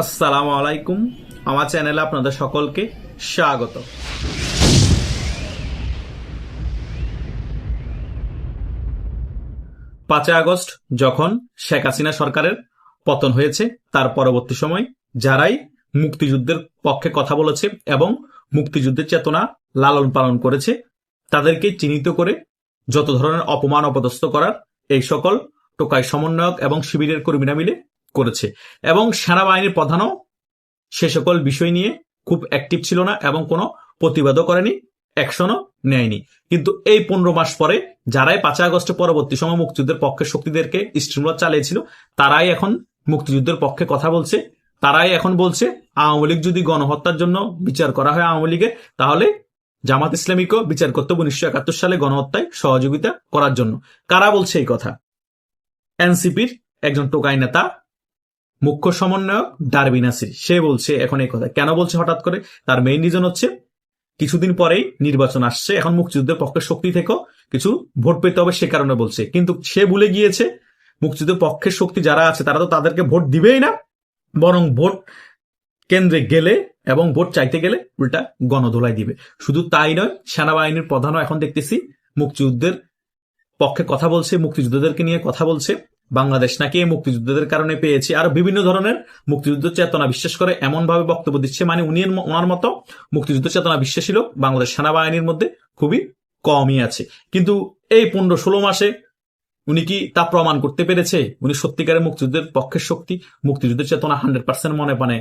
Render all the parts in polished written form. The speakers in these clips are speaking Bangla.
আসসালামু আলাইকুম। আমার চ্যানেলে আপনাদের সকলকে স্বাগত। 5 আগস্ট যখন শেখ হাসিনা সরকারের পতন হয়েছে, তার পরবর্তী সময় যারাই মুক্তিযুদ্ধের পক্ষে কথা বলেছে এবং মুক্তিযুদ্ধের চেতনা লালন পালন করেছে, তাদেরকে চিহ্নিত করে যত ধরনের অপমান অপদস্থ করার এই সকল টোকাই সমন্বয়ক এবং শিবিরের কর্মীরা মিলে করেছে। এবং সেনাবাহিনীর প্রধানও সে সকল বিষয় নিয়ে খুব অ্যাক্টিভ ছিল না এবং কোনো প্রতিবাদও করেনি, অ্যাকশনও নেয়নি। কিন্তু এই 15 মাস পরে যারাই 5 আগস্টের পরবর্তী সময় মুক্তিযুদ্ধের পক্ষে শক্তিদেরকে স্টিমুলার চালিয়েছিল, তারাই এখন মুক্তিযুদ্ধের পক্ষে কথা বলছে। তারাই এখন বলছে আওয়ামী লীগ যদি গণহত্যার জন্য বিচার করা হয় আওয়ামী লীগের, তাহলে জামাত ইসলামীকেও বিচার করতে হবে 1971 সালে গণহত্যায় সহযোগিতা করার জন্য। কারা বলছে এই কথা? এনসিপির একজন টোকাই নেতা, মুখ্য সমন্বয়ক ডারবি নাসির, সে বলছে এখন এই কথা। কেন বলছে হঠাৎ করে? তার মেইন রিজন হচ্ছে কিছুদিন পরেই নির্বাচন আসছে, এখন মুক্তিযুদ্ধের পক্ষে শক্তি থেকেও কিছু ভোট পেতে হবে, সে কারণে বলছে। কিন্তু সে ভুলে গিয়েছে মুক্তিযুদ্ধের পক্ষের শক্তি যারা আছে তারা তো তাদেরকে ভোট দিবেই না, বরং ভোট কেন্দ্রে গেলে এবং ভোট চাইতে গেলে উল্টা গণধোলাই দিবে। শুধু তাই নয়, সেনাবাহিনীর প্রধানও এখন দেখতেছি মুক্তিযুদ্ধের পক্ষে কথা বলছে, মুক্তিযোদ্ধাদেরকে নিয়ে কথা বলছে। বাংলাদেশ নাকি এই মুক্তিযুদ্ধদের কারণে পেয়েছে, আর বিভিন্ন ধরনের মুক্তিযুদ্ধ চেতনা বিশ্বাস করে এমন ভাবে বক্তব্য দিচ্ছে, মানে ওনার মতো মুক্তিযুদ্ধ চেতনা বিশ্বাসী লোক বাংলাদেশ সেনাবাহিনীর মধ্যে খুবই কমই আছে। কিন্তু এই 15-16 মাসে উনি কি তা প্রমাণ করতে পেরেছে উনি সত্যিকারের মুক্তিযুদ্ধের পক্ষের শক্তি, মুক্তিযুদ্ধের চেতনা 100% মনে প্রাণে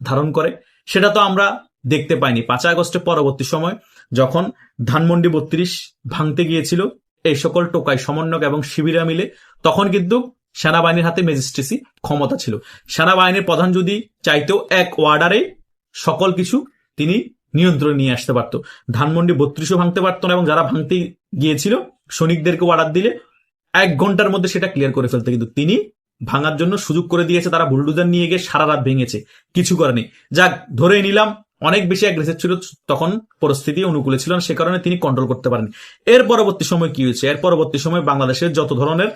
ধারণ করে? সেটা তো আমরা দেখতে পাইনি। 5 আগস্টের পরবর্তী সময় যখন ধানমন্ডি 32 ভাঙতে গিয়েছিল এই সকল টোকাই সমন্বয়ক এবং শিবিরা মিলে, তখন কিন্তু সেনাবাহিনীর হাতে ম্যাজিস্ট্রেসি ক্ষমতা ছিল। সেনাবাহিনীর প্রধান যদি চাইতেও এক ওয়ার্ডারে সকল কিছু তিনি নিয়ন্ত্রণে নিয়ে আসতে পারত। ধানমন্ডি 32ও ভাঙতে পারত না, এবং যারা ভাঙতে গিয়েছিল সৈনিকদেরকে অর্ডার দিলে 1 ঘন্টার মধ্যে সেটা ক্লিয়ার করে ফেলতে। কিন্তু তিনি ভাঙার জন্য সুযোগ করে দিয়েছে, তারা বুলডোজার নিয়ে গিয়ে সারা রাত ভেঙেছে, কিছু করেনি। যাক, ধরে নিলাম অনেক বেশি অ্যাগ্রেসিভ ছিল, তখন পরিস্থিতি অনুকূলে ছিল, সে কারণে তিনি কন্ট্রোল করতে পারেন। এর পরবর্তী সময় কি হয়েছে? এর পরবর্তী সময় বাংলাদেশের যত ধরনের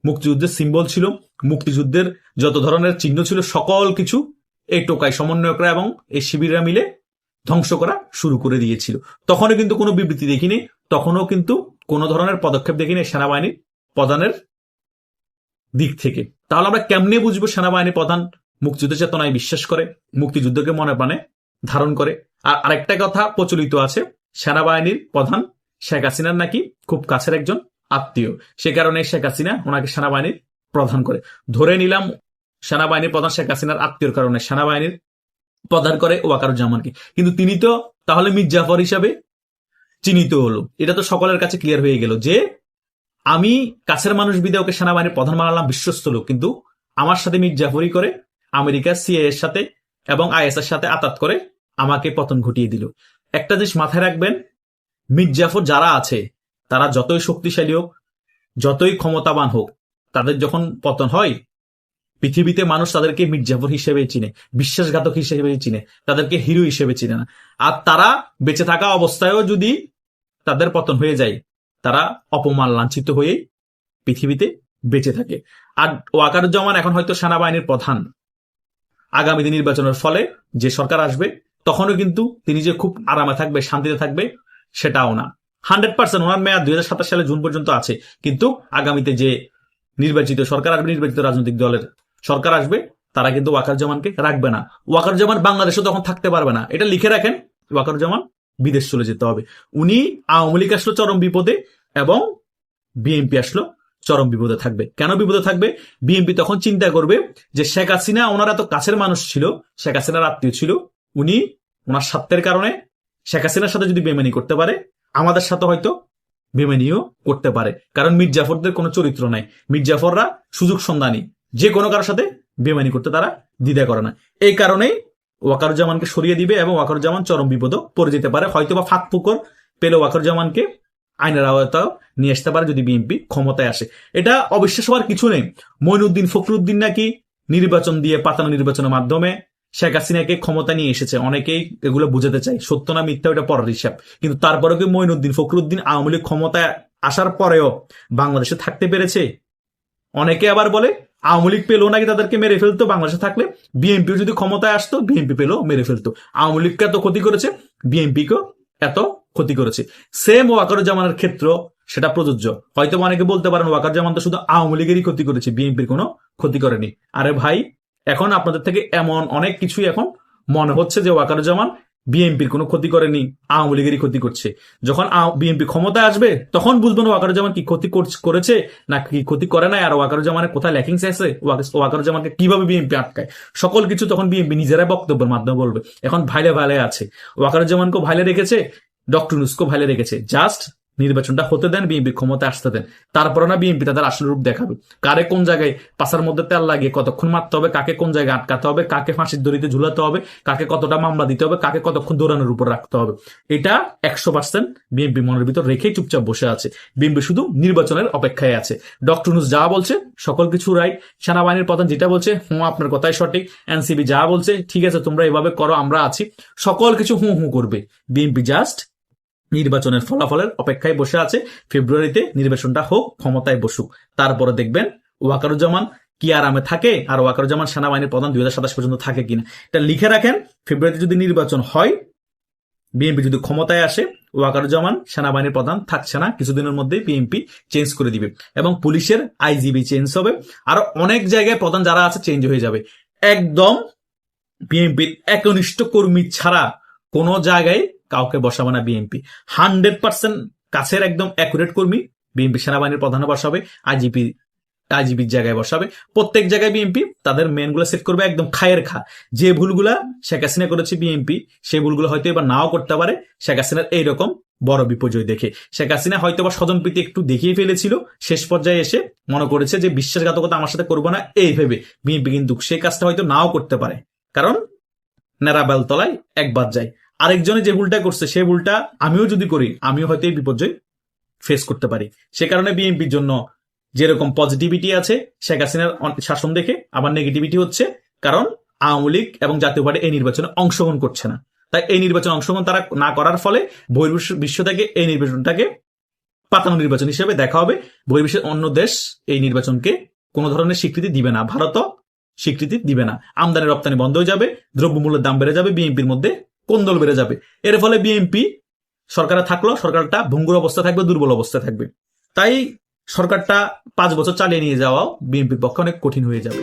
মুক্তিযুদ্ধের সিম্বল ছিল, মুক্তিযুদ্ধের যত ধরনের চিহ্ন ছিল, সকল কিছু এই টোকাই সমন্বয়করা এবং এই শিবিররা মিলে ধ্বংস করা শুরু করে দিয়েছিল। তখনও কিন্তু কোনো বিবৃতি দেখিনি, তখনও কিন্তু কোনো ধরনের পদক্ষেপ দেখিনি সেনাবাহিনীর প্রধানের দিক থেকে। তাহলে আমরা কেমনে বুঝবো সেনাবাহিনীর প্রধান মুক্তিযুদ্ধ চেতনায় বিশ্বাস করে, মুক্তিযুদ্ধকে মনে প্রাণে ধারণ করে? আর আরেকটা কথা প্রচলিত আছে, সেনাবাহিনীর প্রধান শেখ হাসিনার নাকি খুব কাছের একজন আত্মীয়, সে কারণে শেখ হাসিনা ওনাকে সেনাবাহিনীর প্রধান করে। ধরে নিলাম সেনাবাহিনীর প্রধান শেখ হাসিনার আত্মীয়র কারণে সেনাবাহিনীর প্রধান করে ওয়াকারুজ্জামানকে, কিন্তু তিনি তো তাহলে মীর জাফর হিসাবে চিহ্নিত হলো। এটা তো সকলের কাছে ক্লিয়ার হয়ে গেল যে আমি কাছের মানুষ বিদে ওকে সেনাবাহিনীর প্রধান বানালাম, বিশ্বস্ত লোক, কিন্তু আমার সাথে মীর জাফরই করে আমেরিকা সিআইএ এর সাথে এবং আইএস এর সাথে আতাত করে আমাকে পতন ঘটিয়ে দিল। একটা জিনিস মাথায় রাখবেন, মীর জাফর যারা আছে তারা যতই শক্তিশালী হোক, যতই ক্ষমতাবান হোক, তাদের যখন পতন হয় পৃথিবীতে মানুষ তাদেরকে মীর জাফর হিসেবে চিনে, বিশ্বাসঘাতক হিসেবে চিনে, তাদেরকে হিরো হিসেবে চিনে না। আর তারা বেঁচে থাকা অবস্থায়ও যদি তাদের পতন হয়ে যায়, তারা অপমান লাঞ্ছিত হয়ে পৃথিবীতে বেঁচে থাকে। আর ওয়াকারুজ্জামান এখন হয়তো সেনাবাহিনীর প্রধান, আগামী নির্বাচনের ফলে যে সরকার আসবে তখনও কিন্তু তিনি যে খুব আরামে থাকবে, শান্তিতে থাকবে, সেটাও না। 100% ওনার মেয়াদ 2027 সালে জুন পর্যন্ত আছে, কিন্তু আগামীতে যে নির্বাচিত সরকার আসবে, নির্বাচিত রাজনৈতিক দলের সরকার আসবে, তারা কিন্তু ওয়াকারুজ্জামানকে রাখবে না। ওয়াকারুজ্জামান বাংলাদেশে তখন থাকতে পারবে না, এটা লিখে রাখেন। ওয়াকারুজ্জামান বিদেশ চলে যেতে হবে। উনি আওয়ামী লীগ আসলো চরম বিপদে এবং বিএনপি আসলো চরম বিপদে থাকবে। কেন বিপদে থাকবে? বিএনপি তখন চিন্তা করবে যে শেখ হাসিনা ওনার এত কাছের মানুষ ছিল, শেখ হাসিনার আত্মীয় ছিল, উনি ওনার স্বার্থের কারণে শেখ হাসিনার সাথে যদি বেমানি করতে পারে, আমাদের সাথে হয়তো বেমানিও করতে পারে। কারণ মীর জাফরদের কোনো চরিত্র নাই, মীর জাফররা সুযোগ সন্ধানী, যে কোনো কারোর সাথে বেমানি করতে তারা দ্বিধা করে না। এই কারণেই ওয়াকারুজ্জামানকে সরিয়ে দিবে এবং ওয়াকারুজ্জামান চরম বিপদও পড়ে যেতে পারে। হয়তো বা ফাঁক ফুকর পেলে ওয়াকারুজ্জামানকে আইনের আওতায় নিয়ে আসতে পারে যদি বিএনপি ক্ষমতায় আসে। এটা অবিশ্বাস হওয়ার কিছু নেই। মঈনুদ্দিন ফখরুদ্দিন নাকি নির্বাচন দিয়ে, পাতানো নির্বাচনের মাধ্যমে শেখ হাসিনাকে ক্ষমতা নিয়ে এসেছে। অনেকেই এগুলো বুঝাতে চাই, সত্য না মিথ্যা ওটা পরের হিসাব। কিন্তু তারপরেও কি মঈনুদ্দিন ফখরুদ্দিন আওয়ামী লীগ ক্ষমতায় আসার পরেও বাংলাদেশে থাকতে পেরেছে? অনেকে আবার বলে আওয়ামী লীগ পেলেও নাকি তাদেরকে মেরে ফেলতো বাংলাদেশে থাকলে, বিএনপিও যদি ক্ষমতায় আসতো বিএনপি পেলেও মেরে ফেলতো। আওয়ামী লীগকে এত ক্ষতি করেছে, বিএনপিকেও এত ক্ষতি করেছে। সেম ওয়াকারুজ্জামানের ক্ষেত্র সেটা প্রযোজ্য। হয়তো অনেকে বলতে পারেন ওয়াকারুজ্জামান তো শুধু আওয়ামী লীগেরই ক্ষতি করেছে, বিএনপির কোনো ক্ষতি করেনি। আরে ভাই, এখন আপনাদের থেকে এমন অনেক কিছুই এখন মনে হচ্ছে যে ওয়াকারুজ্জামান বিএনপির কোনো ক্ষতি করেনি, আওয়ামী লীগেরই ক্ষতি করছে। যখন বিএনপি ক্ষমতায় আসবে তখন বুঝবেন ওয়াকারুজ্জামান কি ক্ষতি করেছে না কি ক্ষতি করে নাই, আর ওয়াকারুজ্জামানের কোথায় ল্যাকিংস আছে, ওয়াকারুজ্জামানকে কিভাবে বিএনপি আটকায়, সকল কিছু তখন বিএনপি নিজেরাই বক্তব্যের মাধ্যমে বলবে। এখন ভাইলে ভাইলে আছে, ওয়াকারুজ্জামানকেও ভাইলে রেখেছে, ডক্টর ইউনূসকেও ভাইলে রেখেছে। জাস্ট নির্বাচনটা হতে দেন, বিএনপি ক্ষমতা আসতে দেন, তারপরে না বিএনপি তাদের আসল রূপ দেখাবে। কারে কোন জায়গায় পাশার মধ্যে তেল লাগিয়ে কতক্ষণ মারতে হবে, কাকে কোন জায়গায় আটকাতে হবে, কাকে ফাঁসির দড়িতে ঝুলাতে হবে, কাকে কতটা মামলা দিতে হবে, কাকে কতক্ষণ দৌড়ানোর উপর রাখতে হবে, এটা 100% বিএনপি মনের ভিতর রেখেই চুপচাপ বসে আছে। বিএনপি শুধু নির্বাচনের অপেক্ষায় আছে। ডক্টর ইউনূস যা বলছে সকল কিছু রাইট, সেনাবাহিনীর প্রধান যেটা বলছে আপনার কথাই সঠিক, এনসিবি যা বলছে ঠিক আছে তোমরা এভাবে করো আমরা আছি, সকল কিছু করবে। বিএনপি জাস্ট নির্বাচনের ফলাফলের অপেক্ষায় বসে আছে। ফেব্রুয়ারিতে নির্বাচনটা হোক, ক্ষমতায় বসুক, তারপরে দেখবেন ওয়াকারুজ্জামান কি আরামে থাকে, আর ওয়াকারুজ্জামান সেনাবাহিনীর প্রধান 2027 পর্যন্ত থাকে কিনা। এটা লিখে রাখেন, ফেব্রুয়ারিতে যদি নির্বাচন হয়, বিএনপি যদি ক্ষমতায় আসে, ওয়াকারুজ্জামান সেনাবাহিনীর প্রধান থাকছে না, কিছুদিনের মধ্যেই বিএনপি চেঞ্জ করে দিবে এবং পুলিশের আইজিবি চেঞ্জ হবে, আরো অনেক জায়গায় প্রধান যারা আছে চেঞ্জ হয়ে যাবে। একদম বিএনপির একনিষ্ঠ কর্মী ছাড়া কোন জায়গায় কাউকে বসাবে না বিএনপি। 100% কাছের একদম অ্যাকুরেট কর্মী বিএনপি সেনাবাহিনীর প্রধানে বসাবে, আইজিবির জায়গায় বসাবে। প্রত্যেক জায়গায় বিএনপি তাদের মেনগুলো সেট করবে একদম খায়ের খা। যে ভুলগুলা শেখ হাসিনা করেছে বিএনপি, সেই ভুলগুলো হয়তো এবার নাও করতে পারে শেখ হাসিনার এইরকম বড় বিপর্যয় দেখে। শেখ হাসিনা হয়তো বা স্বজনপ্রীতি একটু দেখিয়ে ফেলেছিল, শেষ পর্যায়ে এসে মনে করেছে যে বিশ্বাসঘাতকতা আমার সাথে করবো না এই ভেবে বিএনপি কিন্তু সেই কাজটা হয়তো নাও করতে পারে, কারণ নেড়া বেলতলায় একবার যায়। আরেকজনে যে ভুলটা করছে সেই ভুলটা আমিও যদি করি, আমিও হয়তো এই বিপর্যয় ফেস করতে পারি। সে কারণে বিএনপির জন্য যেরকম পজিটিভিটি আছে শেখ হাসিনার শাসন দেখে, আবার নেগেটিভিটি হচ্ছে কারণ আওয়ামী লীগ এবং জাতীয় পার্টি এই নির্বাচনে অংশগ্রহণ করছে না। তাই এই নির্বাচনে অংশগ্রহণ তারা না করার ফলে বহির্বিশ্ব থেকে এই নির্বাচনটাকে পাতানো নির্বাচন হিসেবে দেখা হবে। বহির্বিশ্বের অন্য দেশ এই নির্বাচনকে কোনো ধরনের স্বীকৃতি দিবে না, ভারতও স্বীকৃতি দিবে না। আমদানি রপ্তানি বন্ধ হয়ে যাবে, দ্রব্যমূল্যের দাম বেড়ে যাবে, বিএনপির মধ্যে কোন্দল বেড়ে যাবে। এর ফলে বিএনপি সরকারে থাকলেও সরকারটা ভঙ্গুর অবস্থা থাকবে, দুর্বল অবস্থা থাকবে। তাই সরকারটা 5 বছর চালিয়ে নিয়ে যাওয়াও বিএনপির পক্ষে অনেক কঠিন হয়ে যাবে।